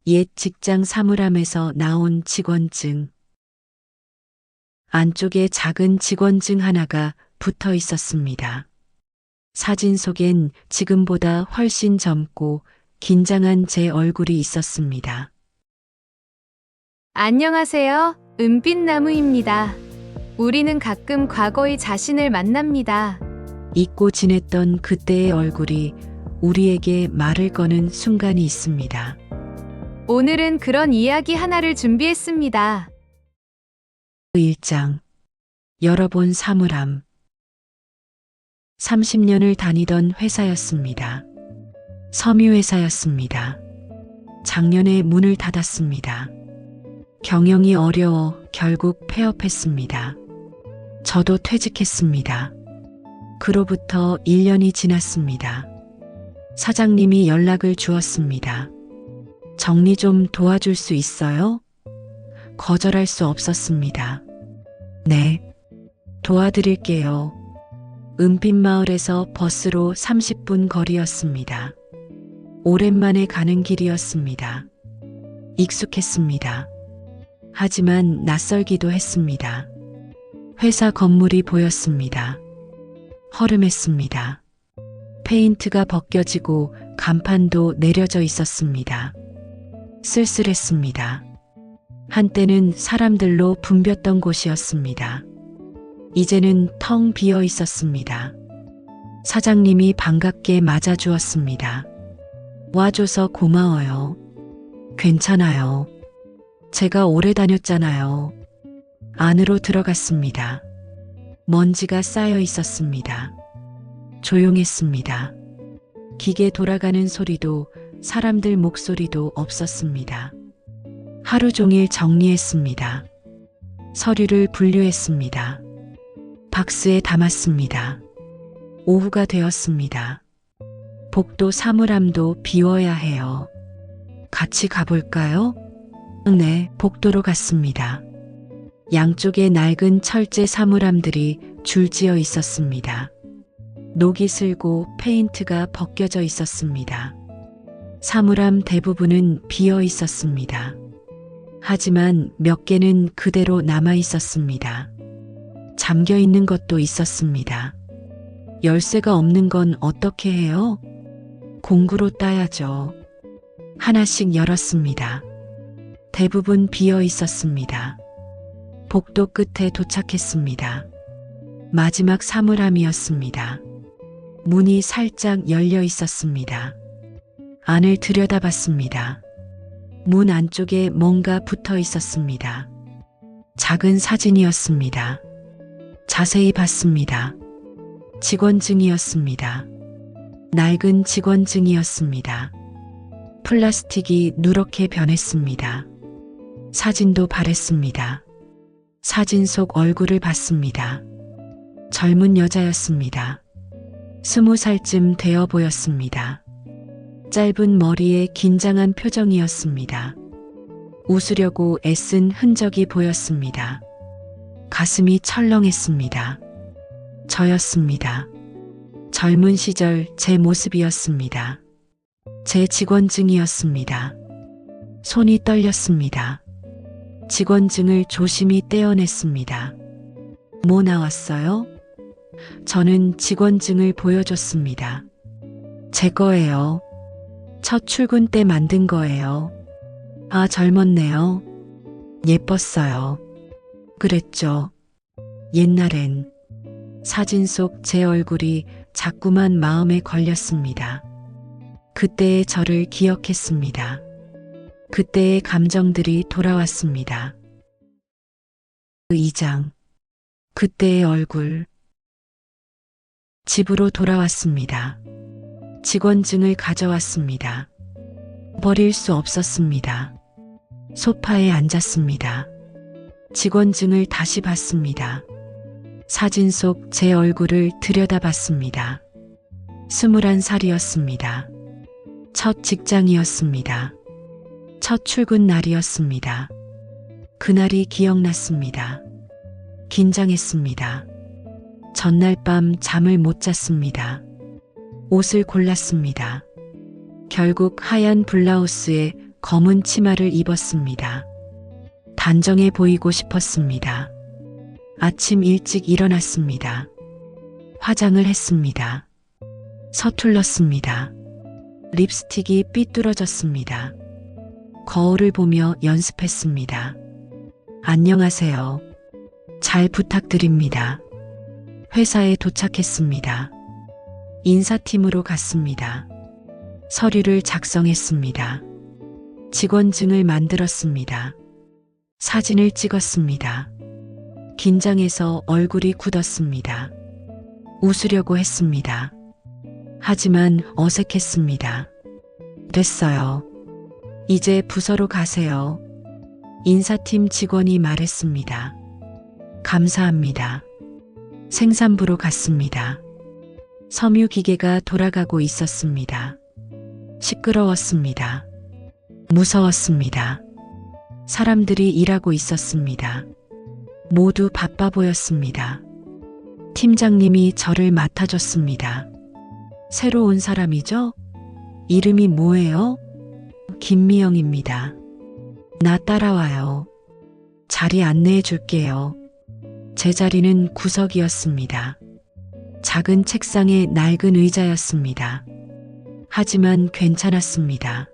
옛 직장 사물함에서 나온 직원증. 안쪽에 작은 직원증 하나가 붙어 있었습니다. 사진 속엔 지금보다 훨씬 젊고 긴장한 제 얼굴이 있었습니다. 안녕하세요. 은빛나무입니다. 우리는 가끔 과거의 자신을 만납니다. 잊고 지냈던 그때의 얼굴이 우리에게 말을 거는 순간이 있습니다. 오늘은 그런 이야기 하나를 준비했습니다. 1장. 열어본 사물함. 30년을 다니던 회사였습니다. 섬유회사였습니다. 작년에 문을 닫았습니다. 경영이 어려워 결국 폐업했습니다. 저도 퇴직했습니다. 그로부터 1년이 지났습니다. 사장님이 연락을 주었습니다. 정리 좀 도와줄 수 있어요? 거절할 수 없었습니다. 네, 도와드릴게요. 은빛마을에서 버스로 30분 거리였습니다. 오랜만에 가는 길이었습니다. 익숙했습니다. 하지만 낯설기도 했습니다. 회사 건물이 보였습니다. 허름했습니다. 페인트가 벗겨지고 간판도 내려져 있었습니다. 쓸쓸했습니다. 한때는 사람들로 붐볐던 곳이었습니다. 이제는 텅 비어 있었습니다. 사장님이 반갑게 맞아주었습니다. 와줘서 고마워요. 괜찮아요. 제가 오래 다녔잖아요. 안으로 들어갔습니다. 먼지가 쌓여 있었습니다. 조용했습니다. 기계 돌아가는 소리도 사람들 목소리도 없었습니다. 하루 종일 정리했습니다. 서류를 분류했습니다. 박스에 담았습니다. 오후가 되었습니다. 복도 사물함도 비워야 해요. 같이 가볼까요? 네, 복도로 갔습니다. 양쪽에 낡은 철제 사물함들이 줄지어 있었습니다. 녹이 슬고 페인트가 벗겨져 있었습니다. 사물함 대부분은 비어 있었습니다. 하지만 몇 개는 그대로 남아 있었습니다. 잠겨 있는 것도 있었습니다. 열쇠가 없는 건 어떻게 해요? 공구로 따야죠. 하나씩 열었습니다. 대부분 비어 있었습니다. 복도 끝에 도착했습니다. 마지막 사물함이었습니다. 문이 살짝 열려 있었습니다. 안을 들여다봤습니다. 문 안쪽에 뭔가 붙어 있었습니다. 작은 사진이었습니다. 자세히 봤습니다. 직원증이었습니다. 낡은 직원증이었습니다. 플라스틱이 누렇게 변했습니다. 사진도 바랬습니다. 사진 속 얼굴을 봤습니다. 젊은 여자였습니다. 20살쯤 되어 보였습니다. 짧은 머리에 긴장한 표정이었습니다. 웃으려고 애쓴 흔적이 보였습니다. 가슴이 철렁했습니다. 저였습니다. 젊은 시절 제 모습이었습니다. 제 직원증이었습니다. 손이 떨렸습니다. 직원증을 조심히 떼어냈습니다. 뭐 나왔어요? 저는 직원증을 보여줬습니다. 제 거예요. 첫 출근 때 만든 거예요. 아, 젊었네요. 예뻤어요. 그랬죠. 옛날엔. 사진 속 제 얼굴이 자꾸만 마음에 걸렸습니다. 그때의 저를 기억했습니다. 그때의 감정들이 돌아왔습니다. 2장. 그때의 얼굴. 집으로 돌아왔습니다. 직원증을 가져왔습니다. 버릴 수 없었습니다. 소파에 앉았습니다. 직원증을 다시 봤습니다. 사진 속 제 얼굴을 들여다봤습니다. 21살이었습니다. 첫 직장이었습니다. 첫 출근 날이었습니다. 그날이 기억났습니다. 긴장했습니다. 전날 밤 잠을 못 잤습니다. 옷을 골랐습니다. 결국 하얀 블라우스에 검은 치마를 입었습니다. 단정해 보이고 싶었습니다. 아침 일찍 일어났습니다. 화장을 했습니다. 서툴렀습니다. 립스틱이 삐뚤어졌습니다. 거울을 보며 연습했습니다. 안녕하세요. 잘 부탁드립니다. 회사에 도착했습니다. 인사팀으로 갔습니다. 서류를 작성했습니다. 직원증을 만들었습니다. 사진을 찍었습니다. 긴장해서 얼굴이 굳었습니다. 웃으려고 했습니다. 하지만 어색했습니다. 됐어요. 이제 부서로 가세요. 인사팀 직원이 말했습니다. 감사합니다. 생산부로 갔습니다. 섬유 기계가 돌아가고 있었습니다. 시끄러웠습니다. 무서웠습니다. 사람들이 일하고 있었습니다. 모두 바빠 보였습니다. 팀장님이 저를 맡아줬습니다. 새로 온 사람이죠? 이름이 뭐예요? 김미영입니다. 나 따라와요. 자리 안내해 줄게요. 제 자리는 구석이었습니다. 작은 책상에 낡은 의자였습니다. 하지만 괜찮았습니다.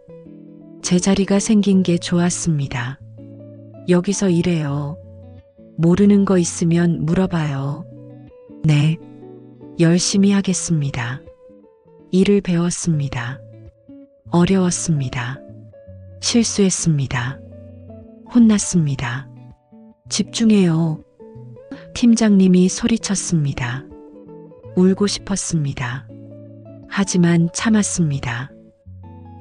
제 자리가 생긴 게 좋았습니다. 여기서 일해요. 모르는 거 있으면 물어봐요. 네. 열심히 하겠습니다. 일을 배웠습니다. 어려웠습니다. 실수했습니다. 혼났습니다. 집중해요. 팀장님이 소리쳤습니다. 울고 싶었습니다. 하지만 참았습니다.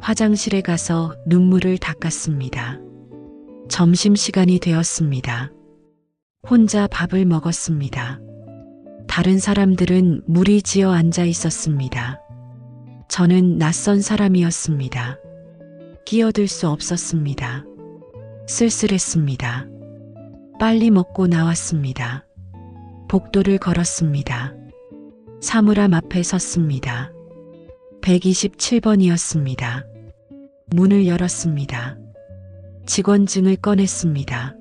화장실에 가서 눈물을 닦았습니다. 점심시간이 되었습니다. 혼자 밥을 먹었습니다. 다른 사람들은 무리지어 앉아 있었습니다. 저는 낯선 사람이었습니다. 끼어들 수 없었습니다. 쓸쓸했습니다. 빨리 먹고 나왔습니다. 복도를 걸었습니다. 사물함 앞에 섰습니다. 127번이었습니다. 문을 열었습니다. 직원증을 꺼냈습니다.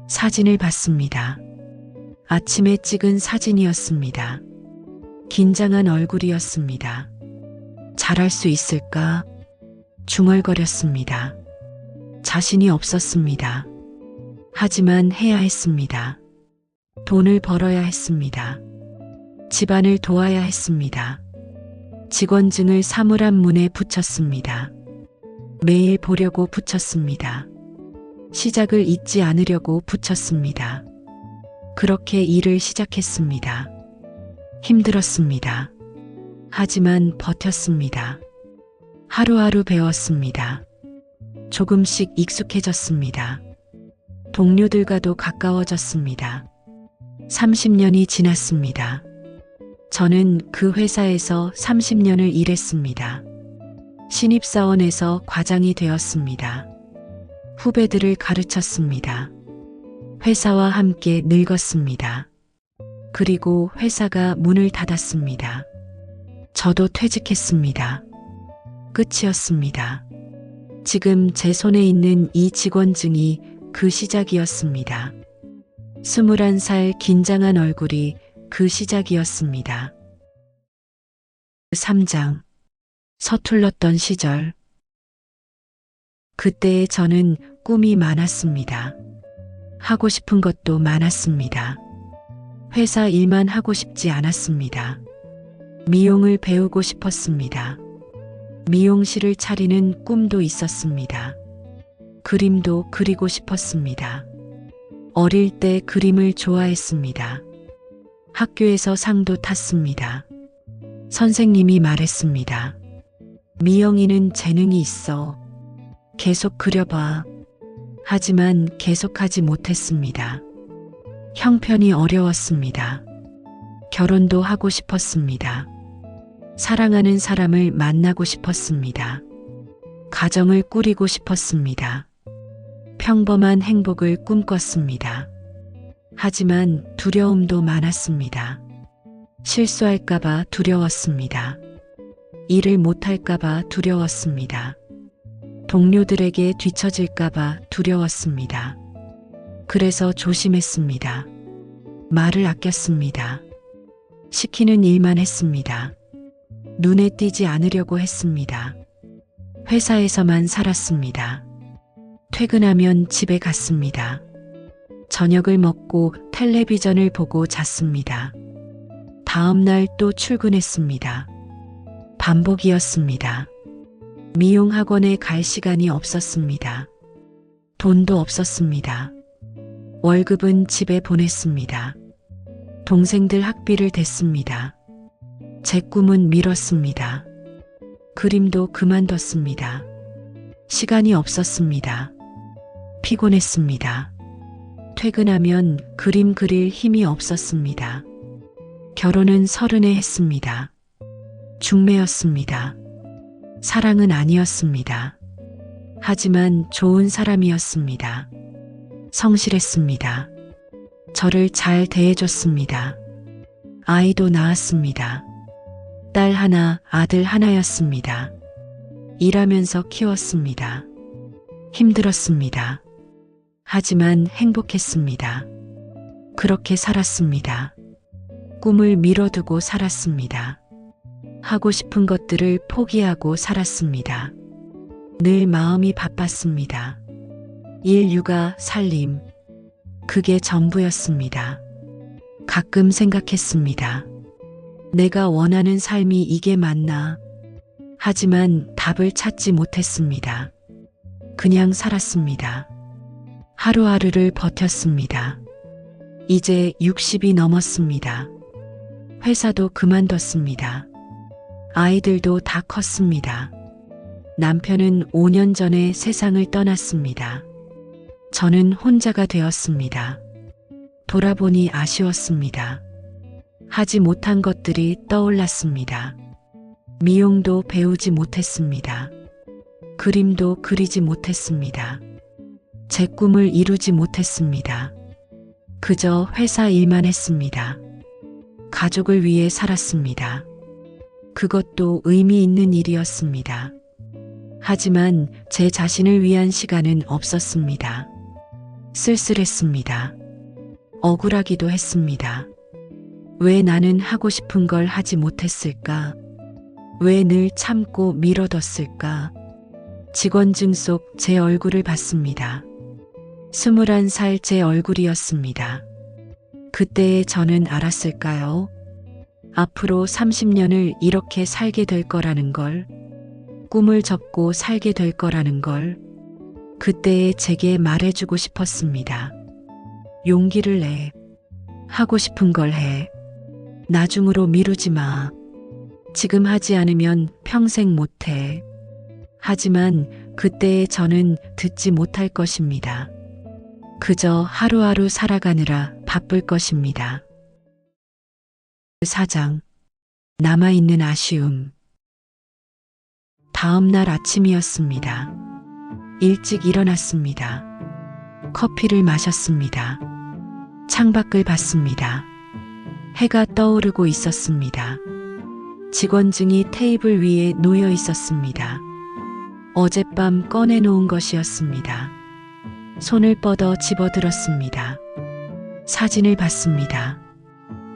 사진을 봤습니다. 아침에 찍은 사진이었습니다. 긴장한 얼굴이었습니다. 잘할 수 있을까? 중얼거렸습니다. 자신이 없었습니다. 하지만 해야 했습니다. 돈을 벌어야 했습니다. 집안을 도와야 했습니다. 직원증을 사물함 문에 붙였습니다. 매일 보려고 붙였습니다. 시작을 잊지 않으려고 붙였습니다. 그렇게 일을 시작했습니다. 힘들었습니다. 하지만 버텼습니다. 하루하루 배웠습니다. 조금씩 익숙해졌습니다. 동료들과도 가까워졌습니다. 30년이 지났습니다. 저는 그 회사에서 30년을 일했습니다. 신입사원에서 과장이 되었습니다. 후배들을 가르쳤습니다. 회사와 함께 늙었습니다. 그리고 회사가 문을 닫았습니다. 저도 퇴직했습니다. 끝이었습니다. 지금 제 손에 있는 이 직원증이 그 시작이었습니다. 21살 긴장한 얼굴이 그 시작이었습니다. 3장. 서툴렀던 시절. 그때의 저는 꿈이 많았습니다. 하고 싶은 것도 많았습니다. 회사 일만 하고 싶지 않았습니다. 미용을 배우고 싶었습니다. 미용실을 차리는 꿈도 있었습니다. 그림도 그리고 싶었습니다. 어릴 때 그림을 좋아했습니다. 학교에서 상도 탔습니다. 선생님이 말했습니다. 미영이는 재능이 있어. 계속 그려봐. 하지만 계속하지 못했습니다. 형편이 어려웠습니다. 결혼도 하고 싶었습니다. 사랑하는 사람을 만나고 싶었습니다. 가정을 꾸리고 싶었습니다. 평범한 행복을 꿈꿨습니다. 하지만 두려움도 많았습니다. 실수할까봐 두려웠습니다. 일을 못할까봐 두려웠습니다. 동료들에게 뒤처질까봐 두려웠습니다. 그래서 조심했습니다. 말을 아꼈습니다. 시키는 일만 했습니다. 눈에 띄지 않으려고 했습니다. 회사에서만 살았습니다. 퇴근하면 집에 갔습니다. 저녁을 먹고 텔레비전을 보고 잤습니다. 다음 날 또 출근했습니다. 반복이었습니다. 미용학원에 갈 시간이 없었습니다. 돈도 없었습니다. 월급은 집에 보냈습니다. 동생들 학비를 댔습니다. 제 꿈은 미뤘습니다. 그림도 그만뒀습니다. 시간이 없었습니다. 피곤했습니다. 퇴근하면 그림 그릴 힘이 없었습니다. 결혼은 30에 했습니다. 중매였습니다. 사랑은 아니었습니다. 하지만 좋은 사람이었습니다. 성실했습니다. 저를 잘 대해줬습니다. 아이도 낳았습니다. 딸 하나, 아들 하나였습니다. 일하면서 키웠습니다. 힘들었습니다. 하지만 행복했습니다. 그렇게 살았습니다. 꿈을 미뤄두고 살았습니다. 하고 싶은 것들을 포기하고 살았습니다. 늘 마음이 바빴습니다. 일, 육아, 살림. 그게 전부였습니다. 가끔 생각했습니다. 내가 원하는 삶이 이게 맞나? 하지만 답을 찾지 못했습니다. 그냥 살았습니다. 하루하루를 버텼습니다. 이제 60이 넘었습니다. 회사도 그만뒀습니다. 아이들도 다 컸습니다. 남편은 5년 전에 세상을 떠났습니다. 저는 혼자가 되었습니다. 돌아보니 아쉬웠습니다. 하지 못한 것들이 떠올랐습니다. 미용도 배우지 못했습니다. 그림도 그리지 못했습니다. 제 꿈을 이루지 못했습니다. 그저 회사 일만 했습니다. 가족을 위해 살았습니다. 그것도 의미 있는 일이었습니다. 하지만 제 자신을 위한 시간은 없었습니다. 쓸쓸했습니다. 억울하기도 했습니다. 왜 나는 하고 싶은 걸 하지 못했을까? 왜 늘 참고 미뤄뒀을까? 직원증 속 제 얼굴을 봤습니다. 21살 제 얼굴이었습니다. 그때의 저는 알았을까요? 앞으로 30년을 이렇게 살게 될 거라는 걸, 꿈을 접고 살게 될 거라는 걸, 그때의 제게 말해주고 싶었습니다. 용기를 내. 하고 싶은 걸 해. 나중으로 미루지 마. 지금 하지 않으면 평생 못 해. 하지만 그때의 저는 듣지 못할 것입니다. 그저 하루하루 살아가느라 바쁠 것입니다. 4장. 남아있는 아쉬움. 다음 날 아침이었습니다. 일찍 일어났습니다. 커피를 마셨습니다. 창밖을 봤습니다. 해가 떠오르고 있었습니다. 직원증이 테이블 위에 놓여 있었습니다. 어젯밤 꺼내놓은 것이었습니다. 손을 뻗어 집어들었습니다. 사진을 봤습니다.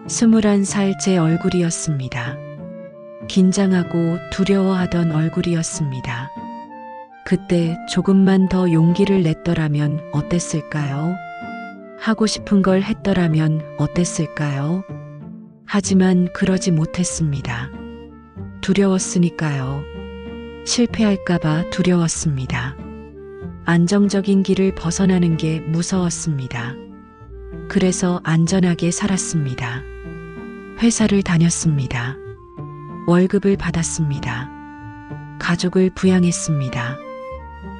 21살 제 얼굴이었습니다. 긴장하고 두려워하던 얼굴이었습니다. 그때 조금만 더 용기를 냈더라면 어땠을까요? 하고 싶은 걸 했더라면 어땠을까요? 하지만 그러지 못했습니다. 두려웠으니까요. 실패할까봐 두려웠습니다. 안정적인 길을 벗어나는 게 무서웠습니다. 그래서 안전하게 살았습니다. 회사를 다녔습니다. 월급을 받았습니다. 가족을 부양했습니다.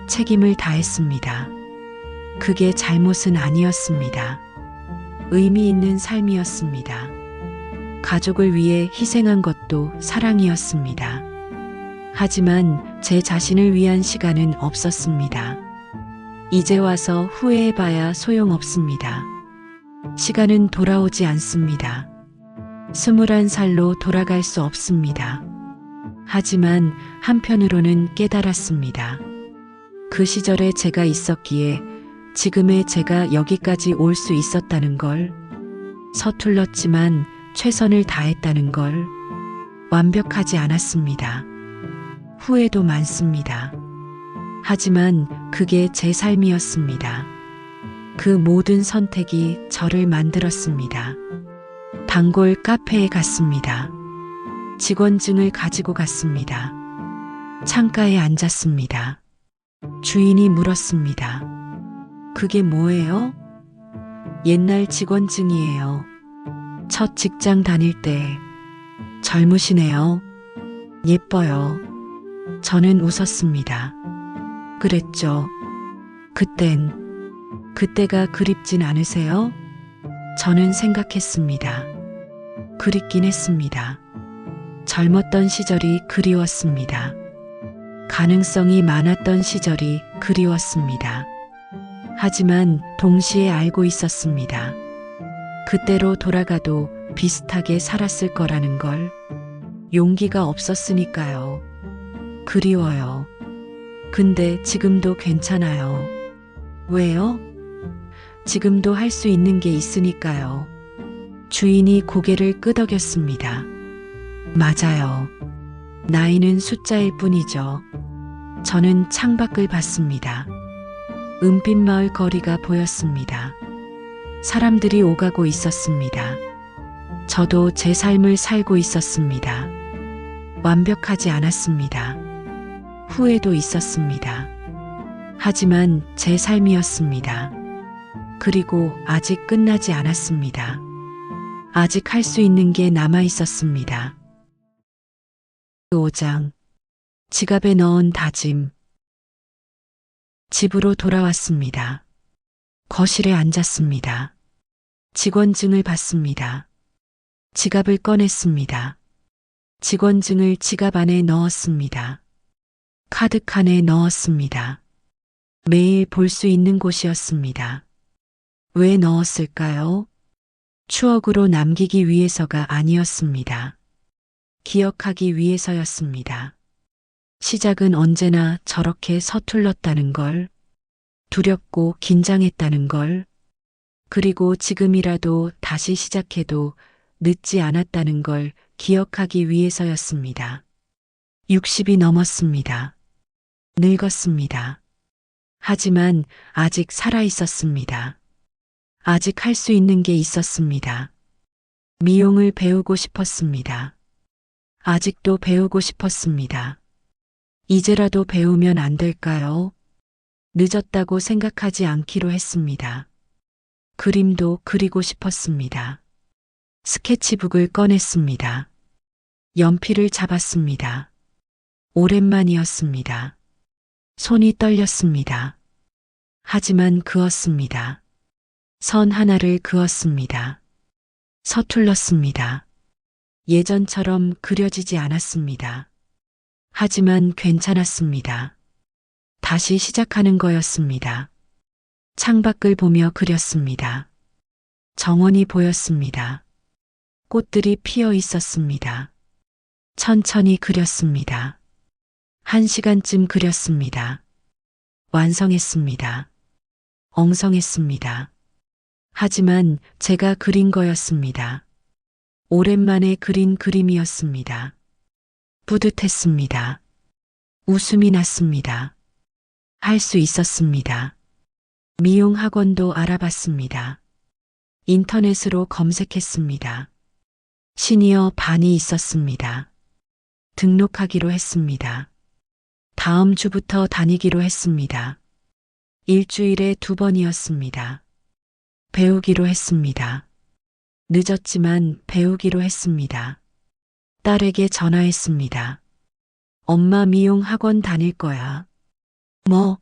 책임을 다했습니다. 그게 잘못은 아니었습니다. 의미 있는 삶이었습니다. 가족을 위해 희생한 것도 사랑이었습니다. 하지만 제 자신을 위한 시간은 없었습니다. 이제 와서 후회해봐야 소용없습니다. 시간은 돌아오지 않습니다. 21살로 돌아갈 수 없습니다. 하지만 한편으로는 깨달았습니다. 그 시절에 제가 있었기에 지금의 제가 여기까지 올 수 있었다는 걸, 서툴렀지만 최선을 다했다는 걸, 완벽하지 않았습니다. 후회도 많습니다. 하지만 그게 제 삶이었습니다. 그 모든 선택이 저를 만들었습니다. 단골 카페에 갔습니다. 직원증을 가지고 갔습니다. 창가에 앉았습니다. 주인이 물었습니다. 그게 뭐예요? 옛날 직원증이에요. 첫 직장 다닐 때. 젊으시네요. 예뻐요. 저는 웃었습니다. 그랬죠. 그때가 그립진 않으세요? 저는 생각했습니다. 그립긴 했습니다. 젊었던 시절이 그리웠습니다. 가능성이 많았던 시절이 그리웠습니다. 하지만 동시에 알고 있었습니다. 그때로 돌아가도 비슷하게 살았을 거라는 걸. 용기가 없었으니까요. 그리워요. 근데 지금도 괜찮아요. 왜요? 지금도 할 수 있는 게 있으니까요. 주인이 고개를 끄덕였습니다. 맞아요. 나이는 숫자일 뿐이죠. 저는 창밖을 봤습니다. 은빛 마을 거리가 보였습니다. 사람들이 오가고 있었습니다. 저도 제 삶을 살고 있었습니다. 완벽하지 않았습니다. 후회도 있었습니다. 하지만 제 삶이었습니다. 그리고 아직 끝나지 않았습니다. 아직 할 수 있는 게 남아 있었습니다. 5장. 지갑에 넣은 다짐. 집으로 돌아왔습니다. 거실에 앉았습니다. 직원증을 받습니다. 지갑을 꺼냈습니다. 직원증을 지갑 안에 넣었습니다. 카드칸에 넣었습니다. 매일 볼 수 있는 곳이었습니다. 왜 넣었을까요? 추억으로 남기기 위해서가 아니었습니다. 기억하기 위해서였습니다. 시작은 언제나 저렇게 서툴렀다는 걸, 두렵고 긴장했다는 걸, 그리고 지금이라도 다시 시작해도 늦지 않았다는 걸 기억하기 위해서였습니다. 60이 넘었습니다. 늙었습니다. 하지만 아직 살아 있었습니다. 아직 할 수 있는 게 있었습니다. 미용을 배우고 싶었습니다. 아직도 배우고 싶었습니다. 이제라도 배우면 안 될까요? 늦었다고 생각하지 않기로 했습니다. 그림도 그리고 싶었습니다. 스케치북을 꺼냈습니다. 연필을 잡았습니다. 오랜만이었습니다. 손이 떨렸습니다. 하지만 그었습니다. 선 하나를 그었습니다. 서툴렀습니다. 예전처럼 그려지지 않았습니다. 하지만 괜찮았습니다. 다시 시작하는 거였습니다. 창밖을 보며 그렸습니다. 정원이 보였습니다. 꽃들이 피어 있었습니다. 천천히 그렸습니다. 1시간쯤 그렸습니다. 완성했습니다. 엉성했습니다. 하지만 제가 그린 거였습니다. 오랜만에 그린 그림이었습니다. 뿌듯했습니다. 웃음이 났습니다. 할 수 있었습니다. 미용 학원도 알아봤습니다. 인터넷으로 검색했습니다. 시니어 반이 있었습니다. 등록하기로 했습니다. 다음 주부터 다니기로 했습니다. 일주일에 2번이었습니다. 배우기로 했습니다. 늦었지만 배우기로 했습니다. 딸에게 전화했습니다. 엄마 미용 학원 다닐 거야. 뭐?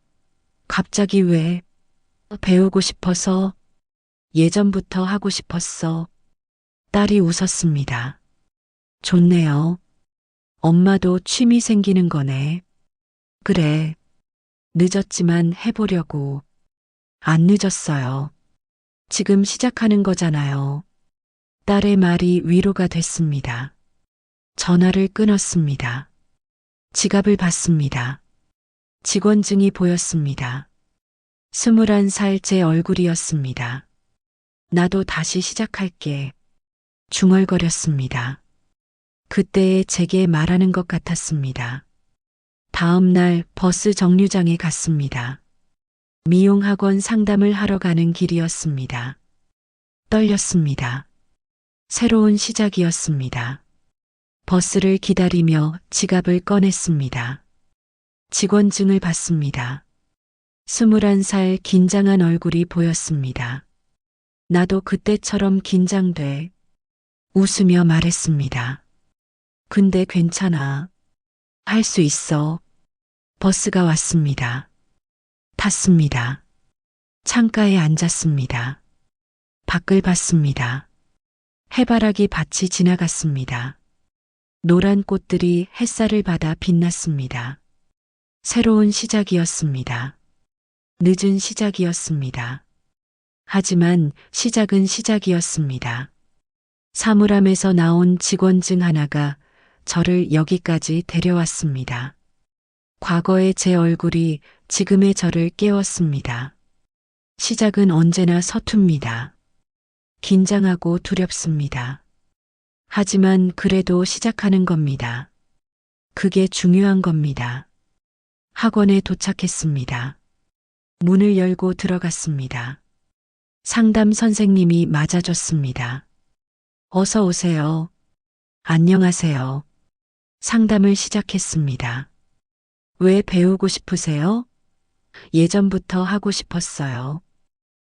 갑자기 왜? 배우고 싶어서. 예전부터 하고 싶었어. 딸이 웃었습니다. 좋네요. 엄마도 취미 생기는 거네. 그래. 늦었지만 해보려고. 안 늦었어요. 지금 시작하는 거잖아요. 딸의 말이 위로가 됐습니다. 전화를 끊었습니다. 지갑을 받습니다. 직원증이 보였습니다. 21살 제 얼굴이었습니다. 나도 다시 시작할게. 중얼거렸습니다. 그때의 제게 말하는 것 같았습니다. 다음 날 버스 정류장에 갔습니다. 미용학원 상담을 하러 가는 길이었습니다. 떨렸습니다. 새로운 시작이었습니다. 버스를 기다리며 지갑을 꺼냈습니다. 직원증을 봤습니다. 21살 긴장한 얼굴이 보였습니다. 나도 그때처럼 긴장돼. 웃으며 말했습니다. 근데 괜찮아. 할 수 있어. 버스가 왔습니다. 탔습니다. 창가에 앉았습니다. 밖을 봤습니다. 해바라기 밭이 지나갔습니다. 노란 꽃들이 햇살을 받아 빛났습니다. 새로운 시작이었습니다. 늦은 시작이었습니다. 하지만 시작은 시작이었습니다. 사물함에서 나온 직원증 하나가 저를 여기까지 데려왔습니다. 과거의 제 얼굴이 지금의 저를 깨웠습니다. 시작은 언제나 서툽니다. 긴장하고 두렵습니다. 하지만 그래도 시작하는 겁니다. 그게 중요한 겁니다. 학원에 도착했습니다. 문을 열고 들어갔습니다. 상담 선생님이 맞아줬습니다. 어서 오세요. 안녕하세요. 상담을 시작했습니다. 왜 배우고 싶으세요? 예전부터 하고 싶었어요.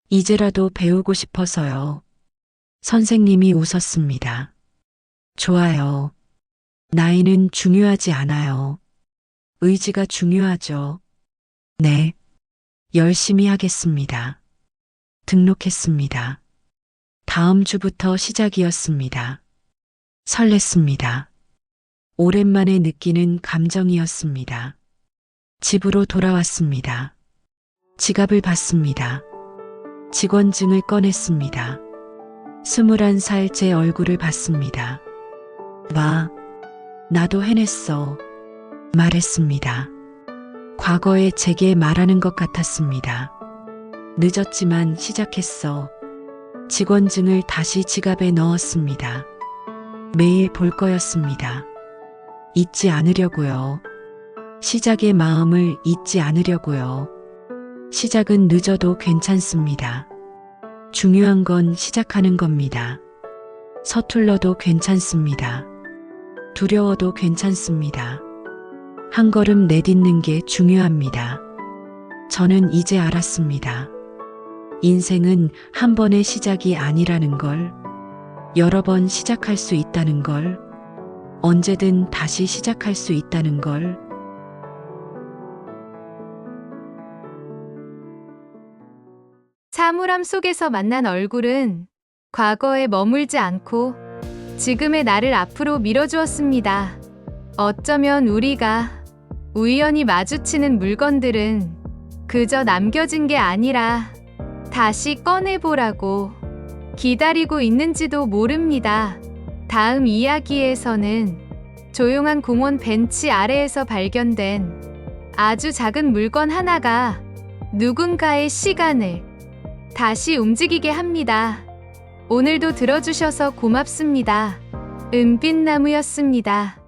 이제라도 배우고 싶어서요. 선생님이 웃었습니다. 좋아요. 나이는 중요하지 않아요. 의지가 중요하죠. 네. 열심히 하겠습니다. 등록했습니다. 다음 주부터 시작이었습니다. 설렜습니다. 오랜만에 느끼는 감정이었습니다. 집으로 돌아왔습니다. 지갑을 받습니다. 직원증을 꺼냈습니다. 21살 제 얼굴을 봤습니다. 와, 나도 해냈어. 말했습니다. 과거에 제게 말하는 것 같았습니다. 늦었지만 시작했어. 직원증을 다시 지갑에 넣었습니다. 매일 볼 거였습니다. 잊지 않으려고요. 시작의 마음을 잊지 않으려고요. 시작은 늦어도 괜찮습니다. 중요한 건 시작하는 겁니다. 서툴러도 괜찮습니다. 두려워도 괜찮습니다. 한 걸음 내딛는 게 중요합니다. 저는 이제 알았습니다. 인생은 한 번의 시작이 아니라는 걸, 여러 번 시작할 수 있다는 걸, 언제든 다시 시작할 수 있다는 걸. 사물함 속에서 만난 얼굴은 과거에 머물지 않고 지금의 나를 앞으로 밀어주었습니다. 어쩌면 우리가 우연히 마주치는 물건들은 그저 남겨진 게 아니라 다시 꺼내보라고 기다리고 있는지도 모릅니다. 다음 이야기에서는 조용한 공원 벤치 아래에서 발견된 아주 작은 물건 하나가 누군가의 시간을 다시 움직이게 합니다. 오늘도 들어주셔서 고맙습니다. 은빛나무였습니다.